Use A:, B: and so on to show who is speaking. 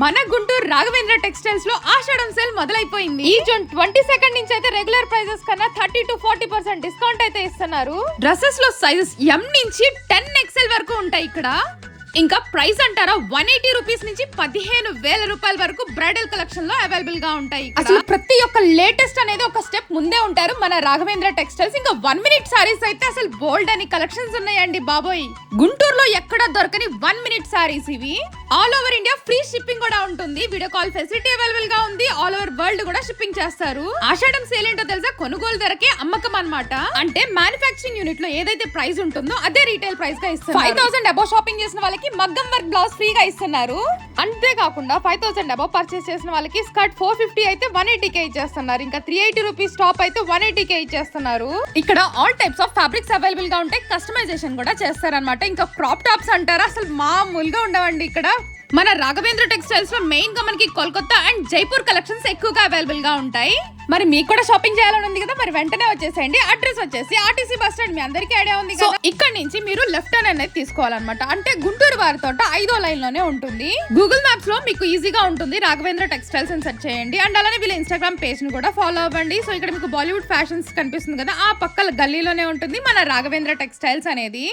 A: మన గుంటూరు రాఘవేంద్ర టెక్స్టైల్స్ లో ఆషాఢం సేల్ మొదలైపోయింది. ఈ జూన్ 22 నుంచి అయితే రెగ్యులర్ ప్రైజెస్ కన్నా 30 to 40% డిస్కౌంట్ అయితే ఇస్తున్నారు. డ్రెస్సెస్ లో సైజెస్ M నుంచి 10XL వరకు ఉంటాయి ఇక్కడ. ఇంకా ప్రైస్ అంటారా 180 రూపీస్ నుంచి 15,000 రూపాయల వరకు బ్రైడల్ కలెక్షన్ లో అవైలబుల్ గా ఉంటాయి. అసలు ప్రతి ఒక్క లేటెస్ట్ అనేది ఒక స్టెప్ ముందే ఉంటారు మన రాఘవేంద్ర టెక్స్టైల్స్. ఇంకా 1 మినిట్ సారీస్ అయితే అసలు బోల్డ్ అని కలెక్షన్స్ ఉన్నాయండి బాబోయ్. గుంటూరులో ఎక్కడ దొరకని 1 మినిట్ సారీస్ ఇవి. All over India free shipping కూడా ఉంటుంది. వీడియో కాల్ ఫెసిలిటీ అవైలబుల్ గా ఉంది. ఆల్ ఓవర్ వరల్డ్ కూడా షిప్పింగ్ చేస్తారు. ఆషాఢం సేల్ ఏంటో తెలుసా? కొనుగోలు ధరకే అమ్మకం అన్నమాట. అంటే మ్యానుఫ్యాక్చరింగ్ యూనిట్ లో ఏదైతే ప్రైస్ ఉంటుందో అదే రీటైల్ ప్రైస్ గా ఇస్తారు. 5,000 అబౌవ్ షాపింగ్ చేసిన వాళ్ళకి మగ్గం వర్క్ బ్లౌజ్ ఫ్రీగా ఇస్తున్నారు. అంతేకాకుండా 5,000 అబౌవ్ పర్చేస్ చేసిన వాళ్ళకి స్కర్ట్ 450 అయితే 180 ఇచ్చేస్తున్నారు. ఇంకా 380 రూపీస్ టాప్ అయితే 180 ఇచ్చేస్తున్నారు. ఇక్కడ all types of fabrics available గా ఉంటాయి. కస్టమైజేషన్ కూడా చేస్తారనమాట. ఇంకా క్రాప్ టాప్స్ అంటారా అసలు మామూలుగా ఉండవండి ఇక్కడ. మన రాఘవేంద్ర టెక్స్టైల్స్ లో మెయిన్ గా మనకి కోల్కతా అండ్ జైపూర్ కలెక్షన్స్ ఎక్కువగా అవైలబుల్ గా ఉంటాయి. మరి మీకు కూడా షాపింగ్ చేయాలని ఉంది కదా, మరి వెంటనే వచ్చేసేయండి. అడ్రస్ వచ్చేసి ఆర్టీసీ బస్ స్టాండ్, మీ అందరికీ ఐడియా ఉంది కదా. ఇక్కడ నుంచి మీరు లెఫ్ట్ టర్న్ అనేది తీసుకోవాలన్నమాట. అంటే గుంటూరు వారి తోట 5వ లైన్ లోనే ఉంటుంది. గూగుల్ మ్యాప్స్ లో మీకు ఈజీగా ఉంటుంది రాఘవేంద్ర టెక్స్టైల్స్ అని సెర్చ్ చేయండి. అండ్ అలానే వీళ్ళ ఇన్స్టాగ్రామ్ పేజ్ ని కూడా ఫాలో అవ్వండి. సో ఇక్కడ మీకు బాలీవుడ్ ఫ్యాషన్స్ కనిపిస్తుంది కదా, ఆ పక్కల గల్లీలోనే ఉంటుంది మన రాఘవేంద్ర టెక్స్టైల్స్ అనేది.